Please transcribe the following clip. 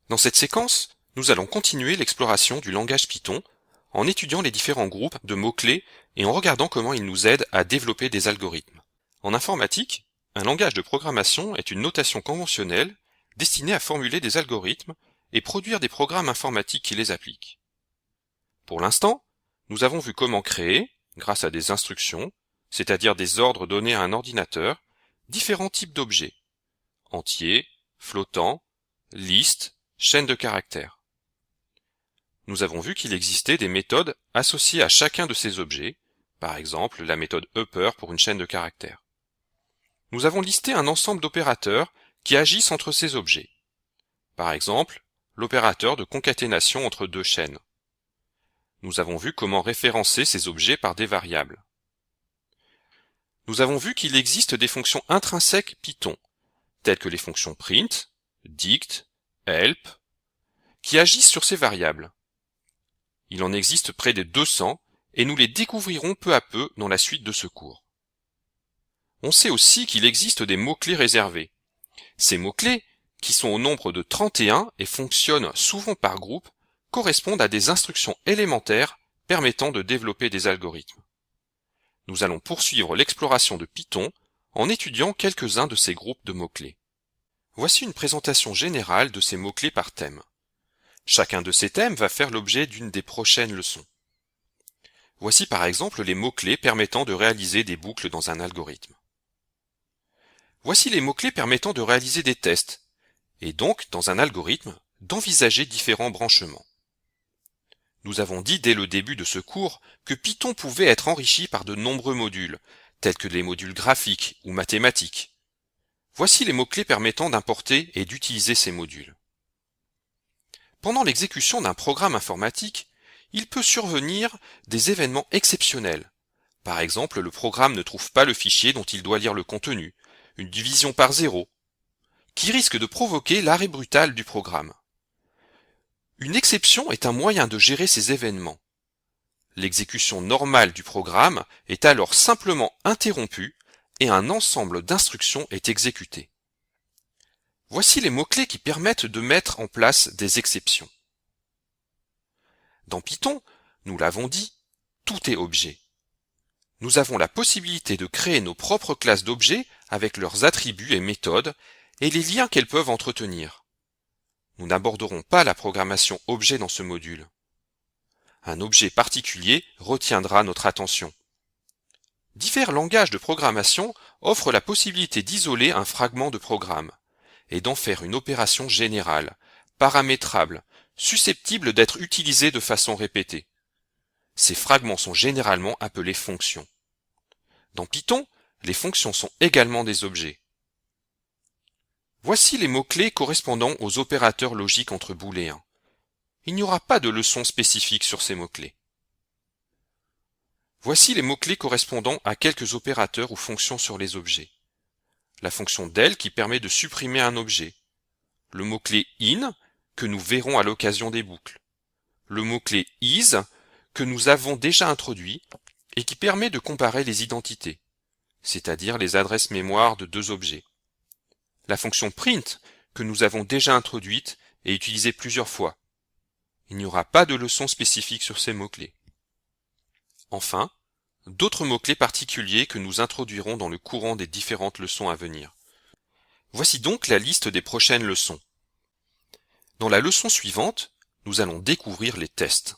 Dans cette séquence, nous allons continuer l'exploration du langage Python en étudiant les différents groupes de mots-clés et en regardant comment ils nous aident à développer des algorithmes. En informatique, un langage de programmation est une notation conventionnelle destinée à formuler des algorithmes et produire des programmes informatiques qui les appliquent. Pour l'instant, nous avons vu comment créer, grâce à des instructions, c'est-à-dire des ordres donnés à un ordinateur, différents types d'objets, entiers, flottants, listes, chaînes de caractères. Nous avons vu qu'il existait des méthodes associées à chacun de ces objets, par exemple la méthode upper pour une chaîne de caractères. Nous avons listé un ensemble d'opérateurs qui agissent entre ces objets. Par exemple, l'opérateur de concaténation entre deux chaînes. Nous avons vu comment référencer ces objets par des variables. Nous avons vu qu'il existe des fonctions intrinsèques Python, telles que les fonctions print, dict, help, qui agissent sur ces variables. Il en existe près de 200 et nous les découvrirons peu à peu dans la suite de ce cours. On sait aussi qu'il existe des mots-clés réservés. Ces mots-clés, qui sont au nombre de 31 et fonctionnent souvent par groupe, correspondent à des instructions élémentaires permettant de développer des algorithmes. Nous allons poursuivre l'exploration de Python en étudiant quelques-uns de ces groupes de mots-clés. Voici une présentation générale de ces mots-clés par thème. Chacun de ces thèmes va faire l'objet d'une des prochaines leçons. Voici par exemple les mots-clés permettant de réaliser des boucles dans un algorithme. Voici les mots-clés permettant de réaliser des tests, et donc, dans un algorithme, d'envisager différents branchements. Nous avons dit dès le début de ce cours que Python pouvait être enrichi par de nombreux modules, tels que les modules graphiques ou mathématiques. Voici les mots-clés permettant d'importer et d'utiliser ces modules. Pendant l'exécution d'un programme informatique, il peut survenir des événements exceptionnels. Par exemple, le programme ne trouve pas le fichier dont il doit lire le contenu, une division par zéro, qui risque de provoquer l'arrêt brutal du programme. Une exception est un moyen de gérer ces événements. L'exécution normale du programme est alors simplement interrompue et un ensemble d'instructions est exécuté. Voici les mots-clés qui permettent de mettre en place des exceptions. Dans Python, nous l'avons dit, tout est objet. Nous avons la possibilité de créer nos propres classes d'objets avec leurs attributs et méthodes et les liens qu'elles peuvent entretenir. Nous n'aborderons pas la programmation objet dans ce module. Un objet particulier retiendra notre attention. Divers langages de programmation offrent la possibilité d'isoler un fragment de programme et d'en faire une opération générale, paramétrable, susceptible d'être utilisée de façon répétée. Ces fragments sont généralement appelés fonctions. Dans Python, les fonctions sont également des objets. Voici les mots-clés correspondant aux opérateurs logiques entre booléens. Il n'y aura pas de leçon spécifique sur ces mots-clés. Voici les mots-clés correspondant à quelques opérateurs ou fonctions sur les objets. La fonction del qui permet de supprimer un objet. Le mot-clé in que nous verrons à l'occasion des boucles. Le mot-clé is que nous avons déjà introduit et qui permet de comparer les identités, c'est-à-dire les adresses mémoire de deux objets. La fonction print que nous avons déjà introduite et utilisée plusieurs fois. Il n'y aura pas de leçon spécifique sur ces mots-clés. Enfin, d'autres mots-clés particuliers que nous introduirons dans le courant des différentes leçons à venir. Voici donc la liste des prochaines leçons. Dans la leçon suivante, nous allons découvrir les tests.